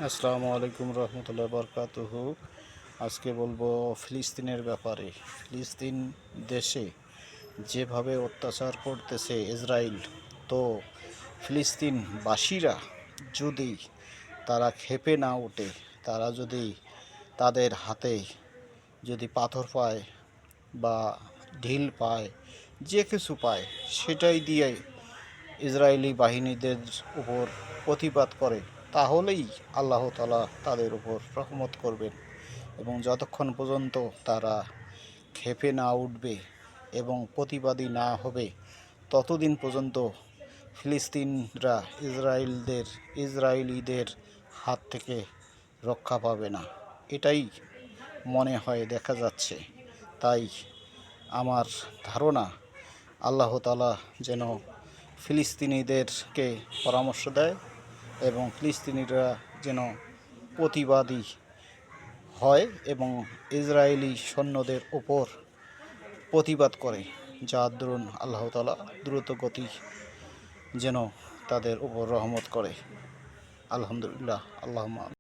আসসালামু আলাইকুম রহমতুল্লাহ বরকাতুহু। আজকে বলবো ফিলিস্তিনের ব্যাপারে। ফিলিস্তিন দেশে যেভাবে অত্যাচার করতেছে ইসরায়েল, তো ফিলিস্তিনবাসীরা যদি তারা ক্ষেপে না ওঠে, তারা যদি তাদের হাতে যদি পাথর পায় বা ঢিল পায়, যে কিছু পায় সেটাই দিয়ে ইসরায়েলি বাহিনীদের উপর প্রতিবাদ করে, তাহলেই আল্লাহ তাআলা তাদের উপর রহমত করবেন। এবং যতক্ষণ পর্যন্ত তারা ক্ষেপে না উঠবে এবং প্রতিবাদী না হবে, ততদিন পর্যন্ত ফিলিস্তিনরা ইসরায়েলিদের হাত থেকে রক্ষা পাবে না, এটাই মনে হয়, দেখা যাচ্ছে। তাই আমার ধারণা, আল্লাহ তাআলা যেন ফিলিস্তিনিদেরকে পরামর্শ দেয় এবং ফিলিস্তিনিরা যেন প্রতিবাদী হয় এবং ইসরায়েলি সৈন্যদের ওপর প্রতিবাদ করে, যার দরুন আল্লাহ তাআলা দ্রুত গতি যেন তাদের উপর রহমত করে। আলহামদুলিল্লাহ, আল্লাহুম্মা